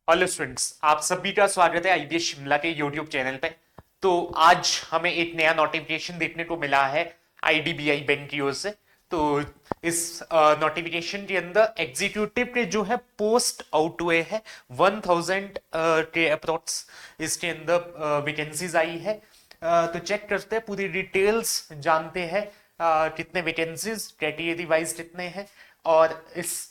Hello students, आप सभी का स्वागत है आईबीएस शिमला के यूट्यूब चैनल पे। तो आज हमें एक नया नोटिफिकेशन देखने को मिला है आईडीबीआई बैंक की ओर से। तो इस नोटिफिकेशन के अंदर एग्जीक्यूटिव के जो है पोस्ट आउट हुए हैं 1000 के अप्रोक्स इसके अंदर वैकेंसीज आई है। तो चेक करते हैं, पूरी डिटेल्स जानते हैं कितने वैकेंसीज कैटेगरी वाइज कितने हैं। और इस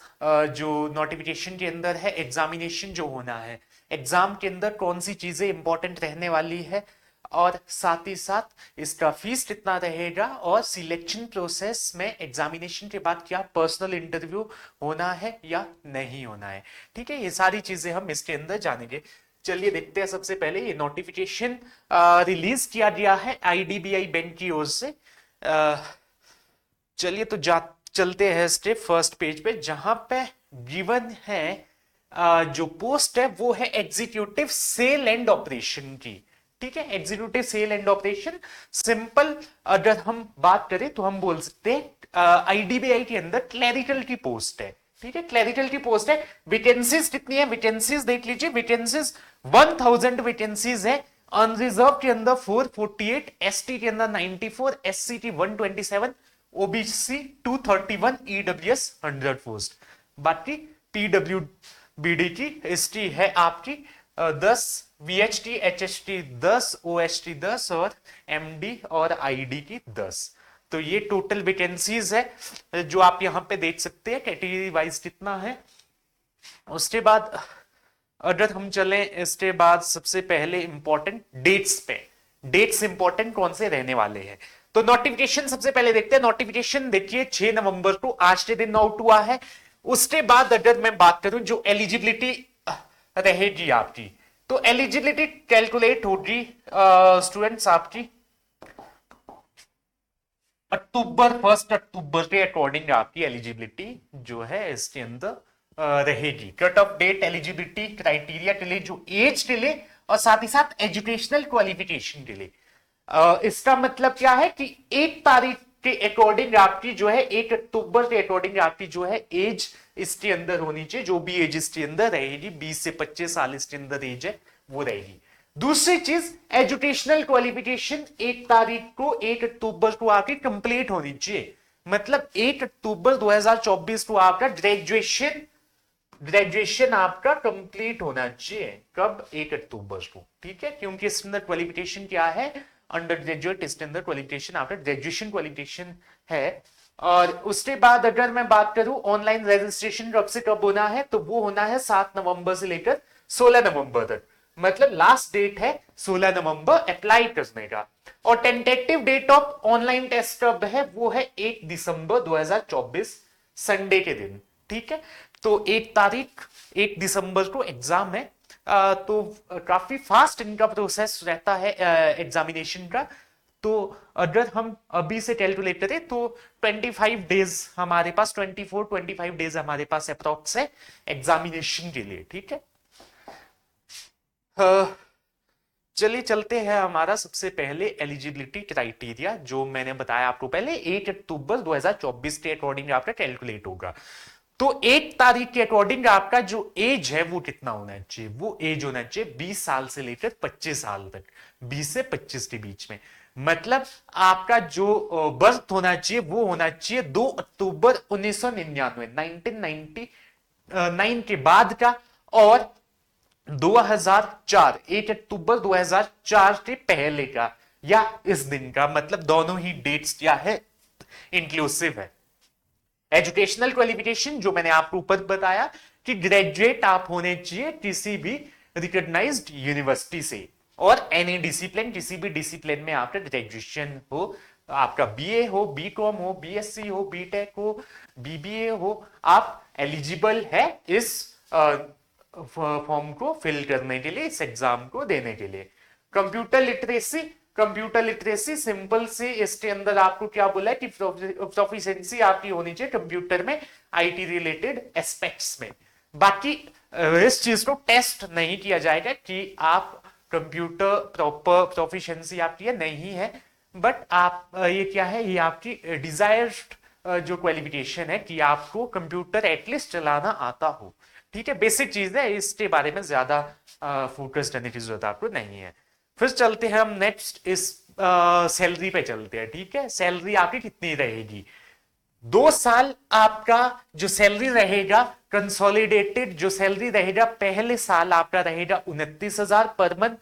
जो नोटिफिकेशन के अंदर है एग्जामिनेशन जो होना है, एग्जाम के अंदर कौन सी चीजें इंपॉर्टेंट रहने वाली है, और साथ ही साथ इसका फीस कितना रहेगा, और सिलेक्शन प्रोसेस में एग्जामिनेशन के बाद क्या पर्सनल इंटरव्यू होना है या नहीं होना है। ठीक है, ये सारी चीजें हम इसके अंदर जानेंगे। चलिए देखते हैं। सबसे पहले ये नोटिफिकेशन रिलीज किया गया है आईडीबीआई बैंक की ओर से। चलिए तो जा चलते हैं स्टेप फर्स्ट पेज पे, जहां पे गिवन है जो पोस्ट है वो है एग्जीक्यूटिव सेल एंड ऑपरेशन की। ठीक है, executive cell and operation simple अगर हम बात करें तो हम बोल सकते हैं आईडीबीआई के अंदर क्लरिकल की पोस्ट है। ठीक है, क्लरिकल की पोस्ट है। वैकेंसीज कितनी है, वैकेंसीज देख लीजिए। वैकेंसीज 1000 वैकेंसीज है। अनरिजर्व के अंदर 448, एसटी के अंदर 94, एससी की 127, ओबीसी 231, ईडब्ल्यूएस 100 पोस्ट। बाकी पीडब्ल्यू बीडी की एसटी है आपकी 10, वीएचटी एचएसटी 10, ओएसटी 10 और एमडी और आईडी की 10। तो ये टोटल वैकेंसीज है जो आप यहां पे देख सकते हैं कैटेगरी वाइज कितना है। उसके बाद अगर हम चलें, इसके बाद सबसे पहले इंपॉर्टेंट डेट्स पे, डेट्स इंपॉर्टेंट कौन से रहने वाले हैं। तो नोटिफिकेशन सबसे पहले देखते हैं। नोटिफिकेशन देखिए 6 नवंबर को आज के दिन आउट हुआ है। उसके बाद अगर मैं बात करूं जो एलिजिबिलिटी रहेगी आपकी, तो एलिजिबिलिटी कैलकुलेट होगी स्टूडेंट्स आपकी अक्टूबर 1 अक्टूबर के अकॉर्डिंग आपकी एलिजिबिलिटी जो है इसके अंदर रहेगी। Cut off date eligibility criteria के लिए जो एज के लिए और साथ ही साथ एजुकेशनल क्वालिफिकेशन के लिए, इसका मतलब क्या है कि 1 तारीख के अकॉर्डिंग आपकी जो है 1 अक्टूबर के अकॉर्डिंग आपकी जो है एज इसके अंदर होनी चाहिए। जो भी एज इसके अंदर रहेगी 20 से 25 साल इसके अंदर एज है वो रहेगी। दूसरी चीज, एजुकेशनल क्वालिफिकेशन 1 तारीख को 1 अक्टूबर को आके कंप्लीट होनी चाहिए। मतलब 1 अक्टूबर 2024 को आपका ग्रेजुएशन आपका कंप्लीट होना चाहिए। कब? 1 अक्टूबर को। ठीक है, क्योंकि इसके अंदर क्वालिफिकेशन क्या है, अंडर ग्रेजुएट, इसके अंदर क्वालिफिकेशन आपका ग्रेजुएशन क्वालिफिकेशन है। और उसके बाद अगर मैं बात करूं ऑनलाइन रजिस्ट्रेशन कब से कब होना है, तो वो होना है 7 नवंबर से लेकर 16 नवंबर तक। मतलब लास्ट डेट है 16 नवंबर अप्लाई करने का। और tentative date of online test कब है, वो है 1 दिसंबर 2024 संडे के दिन। ठीक है, तो 1 दिसंबर को एग्जाम है। तो काफी फास्ट इनका प्रोसेस रहता है एग्जामिनेशन का। तो अगर हम अभी से कैलकुलेट करें तो 25 डेज हमारे पास, 24-25 डेज हमारे पास अप्रोक्स है एग्जामिनेशन के लिए। ठीक है, चलिए चलते हैं हमारा सबसे पहले एलिजिबिलिटी क्राइटेरिया जो मैंने बताया आपको पहले 1 अक्टूबर 2024 के अकॉर्डिंग आपका कैलकुलेट होगा। तो 1 तारीख के अकॉर्डिंग आपका जो एज है वो कितना होना चाहिए, वो एज होना चाहिए 20 साल से लेकर 25 साल तक, 20 से 25 के बीच में। मतलब आपका जो बर्थ होना चाहिए वो होना चाहिए 2 अक्टूबर 1999, 1999 के बाद का, और 2004, 1 अक्टूबर 2004 के पहले का या इस दिन का। मतलब दोनों ही डेट्स क्या है, इंक्लूसिव है। एजुकेशनल क्वालिफिकेशन जो मैंने आपको ऊपर बताया कि ग्रेजुएट आप होने चाहिए किसी भी रिकॉग्नाइज्ड यूनिवर्सिटी से, और एनी डिसिप्लिन, किसी भी डिसिप्लिन में आपका ग्रेजुएशन हो, आपका बीए हो, बीकॉम हो, बीएससी हो, बीटेक हो, बीबीए हो, आप एलिजिबल है इस फॉर्म को फिल करने के लिए, इस एग्जाम को देने के लिए। Computer literacy, computer literacy simple से इसके अंदर आपको क्या बोला है कि प्रोफिशिएंसी आपकी होनी चाहिए कंप्यूटर में, आईटी रिलेटेड एस्पेक्ट्स में। बाकी इस चीज को टेस्ट नहीं किया जाएगा कि आप कंप्यूटर प्रॉपर प्रोफिशिएंसी आपकी है नहीं है, बट आप ये क्या है, ये आपकी डिजायर्ड जो क्वालिफिकेशन है कि आपको कंप्यूटर एटलीस्ट चलाना आता हो। ठीक है, बेसिक चीज है, इसके बारे में ज्यादा फोकस करने की जरूरत आपको नहीं है। फिर चलते हैं हम नेक्स्ट इस सैलरी पे चलते हैं। ठीक है, सैलरी आपकी कितनी रहेगी? 2 साल आपका जो सैलरी रहेगा, कंसोलिडेटेड जो सैलरी रहेगा, पहले साल आपका रहेगा 29,000 पर मंथ,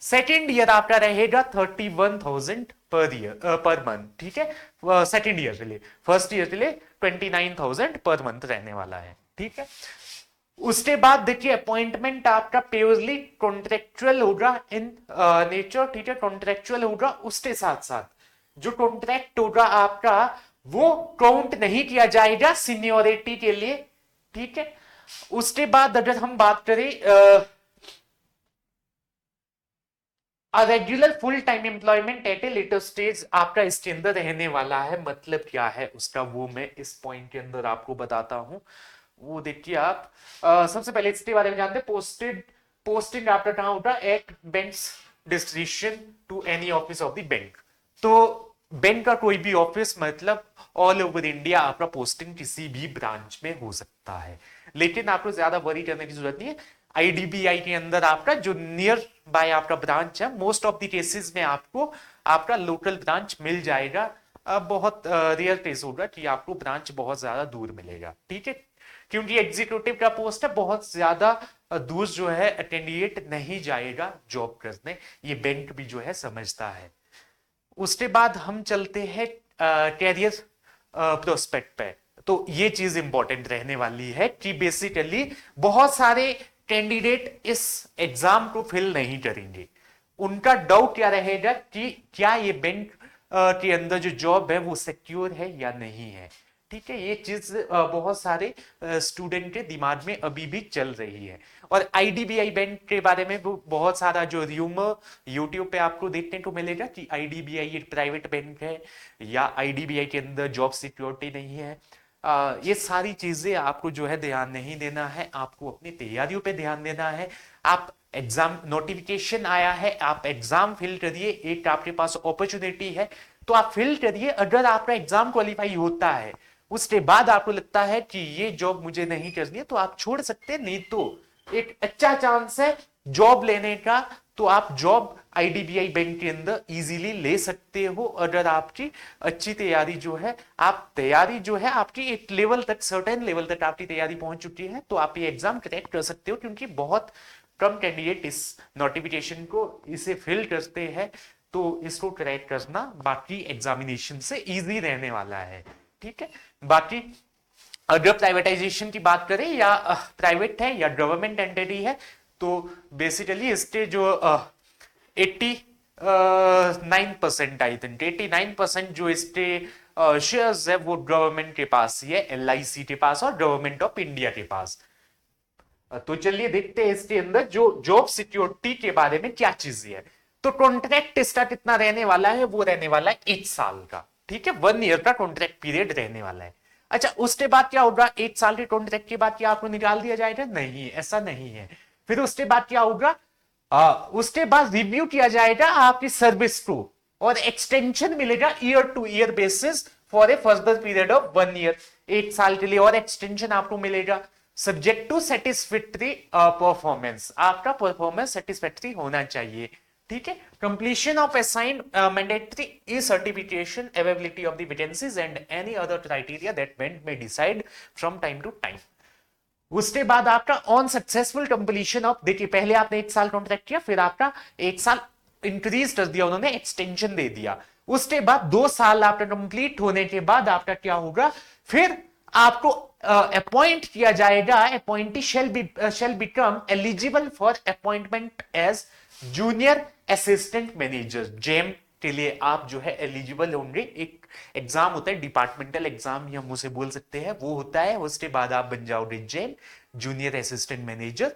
सेकेंड ईयर आपका रहेगा 31,000 पर ईयर पर मंथ। ठीक है, सेकेंड ईयर के लिए, फर्स्ट ईयर के लिए 29,000 पर मंथ रहने वाला है। ठीक है, उसके बाद देखिए अपॉइंटमेंट आपका प्योरली कॉन्ट्रेक्चुअल होगा इन नेचर। ठीक है, कॉन्ट्रेक्चुअल होगा, उसके साथ साथ जो कॉन्ट्रैक्ट होगा आपका वो काउंट नहीं किया जाएगा सीनियोरिटी के लिए। ठीक है, उसके बाद अगर हम बात करें regular full time employment at a later stage आपका इसके अंदर रहने वाला है। मतलब क्या है उसका, वो मैं इस पॉइंट के अंदर आपको बताता हूं। वो देखिए आप सबसे पहले इसके बारे में जानते हैं। पोस्टिंग आपका कहां होगा? At bank distribution to any office of the bank. तो बैंक का कोई भी ऑफिस, मतलब ऑल ओवर इंडिया आपका पोस्टिंग किसी भी ब्रांच में हो सकता है, लेकिन आपको ज्यादा वरी करने की जरूरत नहीं है। आईडीबीआई के अंदर आपका जो नियर बाय आपका ब्रांच है, मोस्ट ऑफ द केसेस में आपको आपका लोकल ब्रांच मिल जाएगा। बहुत रेयर केस होगा कि आपको ब्रांच बहुत ज्यादा दूर मिलेगा। ठीक है, क्योंकि एग्जीक्यूटिव का पोस्ट है, बहुत ज्यादा दूर जो है कैंडिडेट नहीं जाएगा जॉब करने, ये बैंक भी जो है समझता है। उसके बाद हम चलते हैं कैरियर प्रोस्पेक्ट पे। तो ये चीज इंपॉर्टेंट रहने वाली है कि बेसिकली बहुत सारे कैंडिडेट इस एग्जाम को फिल नहीं करेंगे। उनका डाउट क्या रहेगा कि क्या ये बैंक के अंदर जो जॉब है वो सिक्योर है या नहीं है। ठीक है, ये चीज बहुत सारे स्टूडेंट के दिमाग में अभी भी चल रही है। और आईडीबीआई बैंक के बारे में बहुत सारा जो रूमर यूट्यूब पे आपको देखने को मिलेगा कि आईडीबीआई एक प्राइवेट बैंक है या आईडीबीआई के अंदर जॉब सिक्योरिटी नहीं है। ये सारी चीजें आपको जो है ध्यान नहीं देना है, आपको अपनी तैयारियों पे ध्यान देना है। आप एग्जाम नोटिफिकेशन आया है, आप एग्जाम फिल करिए, एक आपके पास अपॉर्चुनिटी है तो आप फिल करिए। अगर आपका एग्जाम क्वालिफाई होता है, उसके बाद आपको लगता है कि ये जॉब मुझे नहीं करनी है, तो आप छोड़ सकते हैं। नहीं तो एक अच्छा चांस है जॉब लेने का, तो आप जॉब आईडीबीआई बैंक के अंदर इजीली ले सकते हो। अगर आपकी अच्छी तैयारी जो है, आप तैयारी जो है आपकी एक लेवल तक, सर्टेन लेवल तक आपकी तैयारी पहुंच चुकी है, तो आप ये एग्जाम क्रैक कर सकते हो। क्योंकि बहुत कम कैंडिडेट इस नोटिफिकेशन को इसे फिल करते हैं, तो इसको क्रैक करना बाकी एग्जामिनेशन से इजी रहने वाला है। ठीक है, बाकी अगर प्राइवेटाइजेशन की बात करें, या प्राइवेट है या गवर्नमेंट एंटिटी है, तो बेसिकली इसके जो 89% आई थिंक 89% जो इसके शेयर्स है वो गवर्नमेंट के पास ही है, एलआईसी के पास और गवर्नमेंट ऑफ इंडिया के पास। तो चलिए देखते हैं इसके अंदर जो जॉब सिक्योरिटी के बारे में क्या चीजें है। तो कॉन्ट्रैक्ट इसका कितना रहने वाला है? वो रहने वाला है 1 साल का। ठीक है, 1 ईयर का कॉन्ट्रैक्ट पीरियड रहने वाला है। अच्छा, उसके बाद क्या होगा? 1 साल के कॉन्ट्रैक्ट के बाद क्या आपको निकाल दिया जाएगा? नहीं, ऐसा नहीं है। फिर उसके बाद क्या होगा? उसके बाद रिव्यू किया जाएगा आपकी सर्विस को, और एक्सटेंशन मिलेगा year to year basis for a further period of 1 year. 1 साल के लिए और एक्सटेंशन आपको मिलेगा, सब्जेक्ट टू सेटिस्फैक्टरी परफॉर्मेंस। आपका परफॉर्मेंस सेटिस्फैक्टरी होना चाहिए। ठीक है, completion of assigned mandatory e certification, availability of the vacancies and any other criteria that bank में decide from time to time. उसके बाद आपका ऑन सक्सेसफुल कंप्लीशन ऑफ, देखिए पहले आपने 1 साल कॉन्ट्रैक्ट किया, फिर आपका 1 साल इंक्रीज कर दिया उन्होंने, एक्सटेंशन दे दिया। उसके बाद 2 साल आपका कंप्लीट होने के बाद आपका क्या होगा? फिर आपको अपॉइंट किया जाएगा, appointee shall become eligible for appointment as junior assistant manager. जेम के लिए आप जो है एलिजिबल होंगे। एक एग्जाम होता है डिपार्टमेंटल एग्जाम, हम उसे बोल सकते हैं, वो होता है। उसके बाद आप बन जाओगे जेम, जूनियर असिस्टेंट मैनेजर,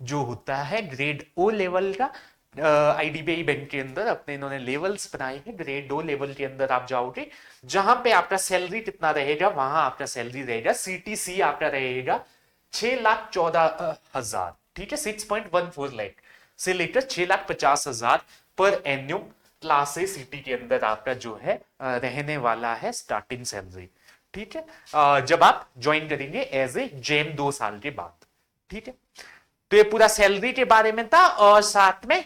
जो होता है ग्रेड ओ लेवल का। आईडीबीआई बैंक के अंदर अपने इन्होंने लेवल्स बनाए हैं, ग्रेड ओ लेवल के अंदर आप जाओगे, जहां पे आपका सैलरी कितना रहेगा? वहां आपका सैलरी रहेगा, सीटीसी आपका रहेगा 6,14,000। ठीक है, 6.14 लाख से लेकर 6,50,000 पर एन्यूम क्लास ए सिटी के अंदर आपका जो है रहने वाला है स्टार्टिंग सैलरी। ठीक है, जब आप ज्वाइन करेंगे एज ए जेम 2 साल के बाद। ठीक है, तो ये पूरा सैलरी के बारे में था, और साथ में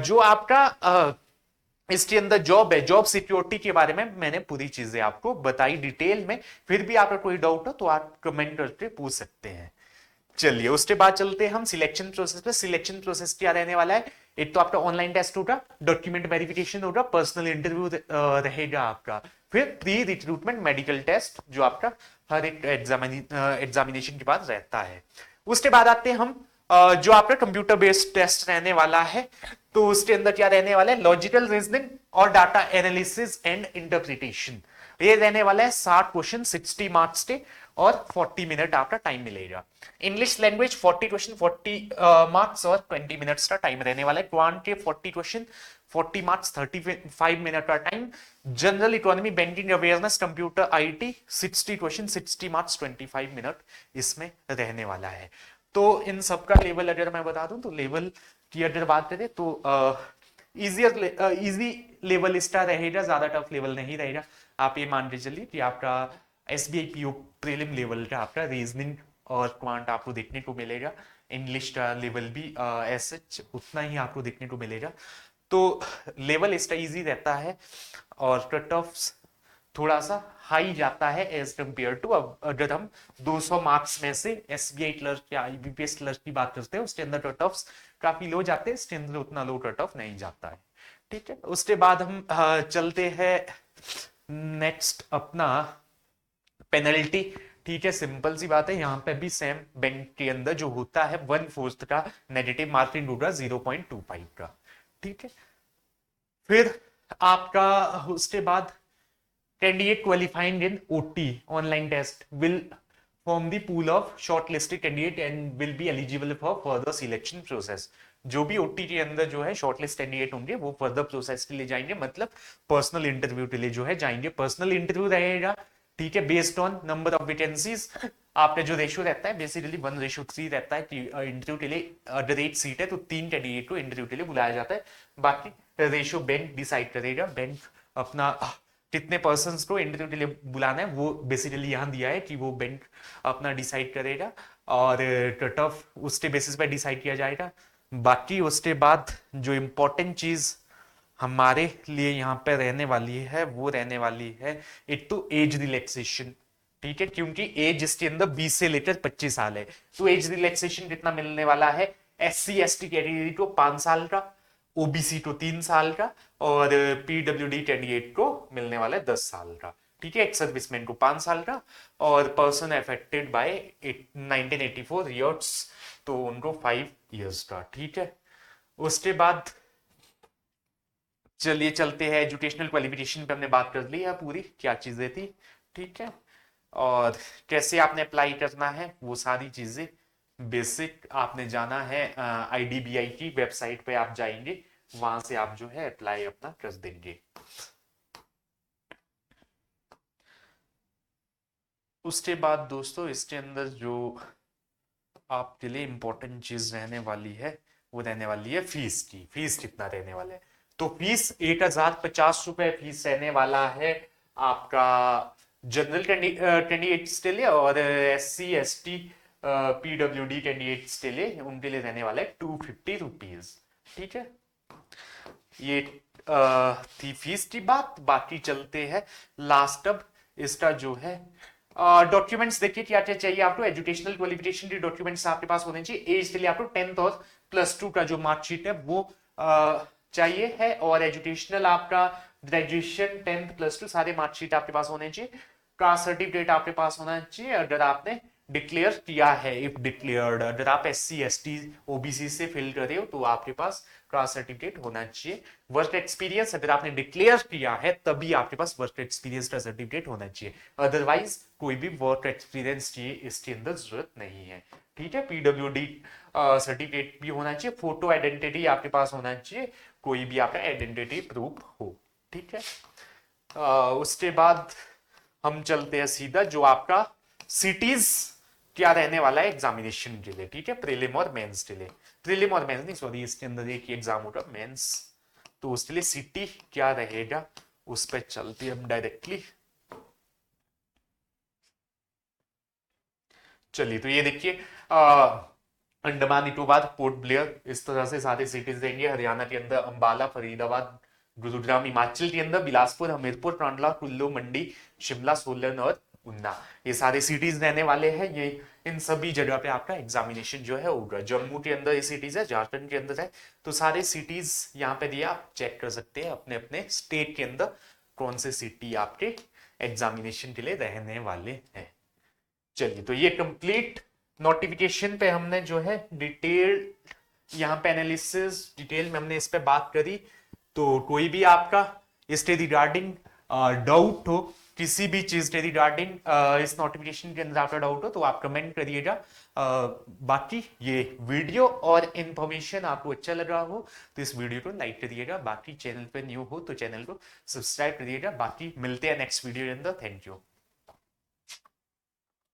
जो आपका इसके अंदर जॉब है, जॉब सिक्योरिटी के बारे में मैंने पूरी चीजें आपको बताई डिटेल में। फिर भी आपका कोई डाउट हो तो आप कमेंट करके पूछ सकते हैं। चलिए उसके बाद चलते हैं हम सिलेक्शन प्रोसेस पे। सिलेक्शन प्रोसेस क्या रहने वाला है, एक तो आपका ऑनलाइन टेस्ट होगा, डॉक्यूमेंट वेरिफिकेशन होगा, पर्सनल इंटरव्यू रहेगा आपका, फिर प्री रिक्रूटमेंट मेडिकल टेस्ट जो आपका हर एक एग्जामिनेशन के बाद रहता है। उसके बाद आते हैं हम जो आपका कंप्यूटर बेस्ड टेस्ट रहने वाला है, तो उसके अंदर क्या रहने वाला है, लॉजिकल रीजनिंग और डाटा एनालिसिस एंड इंटरप्रिटेशन। ये रहने वाला है 60 क्वेश्चन 60 मार्क्स के, और 40 मिनट आपका टाइम मिलेगा। इंग्लिश लैंग्वेज 40 क्वेश्चन 40 मार्क्स और 20 मिनट्स का टाइम रहने वाला है। क्वांट के 40 क्वेश्चन 40 मार्क्स 35 मिनट का time. General economy banking awareness computer IT 60 question 60 marks 25 minute इसमें रहने वाला है। तो इन सबका लेवल अगर मैं बता दूं, तो लेवल की अगर बात करें तो इजी लेवल इसका रहेगा, ज्यादा टफ लेवल नहीं रहेगा। आप ये मान के चलिए कि आपका एसबीआई पीओ प्रीलिम लेवल का आपका रीजनिंग और क्वांट आपको देखने को मिलेगा। इंग्लिश का लेवल भी एसएच उतना ही आपको देखने को मिलेगा। तो लेवल इसका इजी रहता है, और कट ऑफ थोड़ा सा हाई जाता है एज कंपेयर टू, अब अगर हम 200 मार्क्स में से एसबीआई क्लर्क या आईबीपीएस क्लर्क की बात करते हैं, उसके अंदर कट ऑफ काफी लो जाते हैं, इसके अंदर उतना लो कट ऑफ नहीं जाता है। ठीक है, उसके बाद हम चलते हैं नेक्स्ट अपना पेनल्टी। ठीक है, सिंपल सी बात है, यहां पे भी सेम बैंक के अंदर जो होता है 1/4 का नेगेटिव मार्किंग होगा 0.25 का। ठीक है, फिर आपका उसके बाद candidate qualifying in OT online test will form the pool of shortlisted candidate and will be eligible for further selection process। जो भी ओटी के अंदर जो है शॉर्टलिस्ट कैंडिडेट होंगे वो फर्दर प्रोसेस के लिए जाएंगे, मतलब पर्सनल इंटरव्यू के लिए जो है जाएंगे। पर्सनल इंटरव्यू रहेगा, ठीक है, based on number of vacancies. आपका जो रेशियो रहता है बेसिकली 1:3 रहता है कि इंटरव्यू के लिए अगर 8 सीट है तो 3 कैंडिडेट को इंटरव्यू के लिए बुलाया जाता है। बाकी रेशियो बैंक डिसाइड करेगा, बैंक अपना कितने पर्सन को इंटरव्यू के लिए बुलाना है वो बेसिकली यहां दिया है कि वो बैंक अपना डिसाइड करेगा, और कट ऑफ उसके बेसिस पे डिसाइड किया जाएगा। बाकी उसके बाद जो इंपॉर्टेंट चीज हमारे लिए यहाँ पे रहने वाली है वो रहने वाली है एक तो एज रिलैक्सेशन। ठीक है, क्योंकि एज इसके अंदर 20 से लेकर 25 साल है, तो एज रिलैक्सेशन कितना मिलने वाला है, एससी एसटी कैटेगरी को 5 साल का, ओबीसी को 3 साल का, और पीडब्ल्यूडी कैंडिडेट को मिलने वाला है 10 साल का। ठीक है, एक सर्विसमैन को 5 साल का, और पर्सन अफेक्टेड बाय 1984 ईयर्स तो उनको 5 इयर्स का। ठीक है, उसके बाद चलिए चलते हैं एजुकेशनल क्वालिफिकेशन पे। हमने बात कर ली है पूरी क्या चीजें थी। ठीक है, और कैसे आपने अप्लाई करना है वो सारी चीजें बेसिक आपने जाना है। आईडीबीआई की वेबसाइट पे आप जाएंगे, वहां से आप जो है अप्लाई अपना कर देंगे। उसके बाद दोस्तों इसके अंदर जो आपके लिए इंपॉर्टेंट चीज रहने वाली है वो रहने वाली है फीस की। फीस कितना रहने वाला है, तो फीस 1050 रुपए फीस रहने वाला है आपका जनरल कैंडिडेट्स के लिए, और एससी एसटी पीडब्ल्यूडी कैंडिडेट्स के लिए उनके लिए रहने वाला है 250 रुपीज। ठीक है, ये थी फीस की बात। बाकी चलते हैं लास्ट अब इसका जो है डॉक्यूमेंट्स। देखिए क्या क्या चाहिए आपको, एजुकेशनल क्वालिफिकेशन के डॉक्यूमेंट्स आपके पास होने चाहिए। एज के लिए आपको 10th और +2 का जो मार्कशीट है वो चाहिए है, और एजुकेशनल आपका ग्रेजुएशन 10th +2 सारे मार्कशीट आपके पास होने चाहिए। कास्ट सर्टिफिकेट आपके पास होना चाहिए अगर आपने डिक्लेयर किया है, इफ डिक्लेयर्ड। अगर आप एससी एसटी ओबीसी से फिल करे हो तो आपके पास कास्ट सर्टिफिकेट होना चाहिए। वर्क एक्सपीरियंस अगर आपने डिक्लेयर किया है तभी आपके पास वर्क एक्सपीरियंस का सर्टिफिकेट होना चाहिए, अदरवाइज कोई भी वर्क एक्सपीरियंस की इसके अंदर जरूरत नहीं है। ठीक है, पीडब्ल्यूडी सर्टिफिकेट भी होना चाहिए। फोटो आइडेंटिटी आपके पास होना चाहिए, कोई भी आपका आइडेंटिटी प्रूफ हो। ठीक है, उसके बाद हम चलते हैं सीधा जो आपका सिटीज क्या रहने वाला है एग्जामिनेशन के लिए। ठीक है, प्रीलिम और मेंस के लिए, प्रीलिम और मेंस नहीं सॉरी, इसके अंदर एक ही एग्जाम होगा मेंस, तो उसके लिए सिटी क्या रहेगा उस पर चलते हम डायरेक्टली। चलिए तो ये देखिए अंडमान निकोबार, पोर्ट ब्लेयर, इस तरह से सारे सिटीज देंगे। हरियाणा के अंदर अंबाला, फरीदाबाद, गुरुग्राम। हिमाचल के अंदर बिलासपुर, हमीरपुर, कांडला, कुल्लू, मंडी, शिमला, सोलन और उन्ना, ये सारे सिटीज रहने वाले हैं। ये इन सभी जगह पे आपका एग्जामिनेशन जो है होगा। जम्मू के अंदर ये सिटीज है, झारखंड के अंदर है, तो सारे सिटीज यहाँ पे दिया, आप चेक कर सकते हैं अपने अपने स्टेट के अंदर कौन से सिटी आपके एग्जामिनेशन के लिए रहने वाले हैं। चलिए, तो ये कंप्लीट नोटिफिकेशन पे हमने जो है डिटेल यहाँ पे एनालिसिस डिटेल में हमने इस पे बात करी। तो कोई भी आपका इसके रिगार्डिंग डाउट हो, किसी भी चीज के रिगार्डिंग इस नोटिफिकेशन के अंदर आपका डाउट हो तो आप कमेंट करिएगा। बाकी ये वीडियो और इंफॉर्मेशन आपको अच्छा लगा हो तो इस वीडियो को लाइक करिएगा। बाकी चैनल पे न्यू हो तो चैनल को सब्सक्राइब करिएगा। बाकी मिलते हैं नेक्स्ट वीडियो के अंदर। Thank you.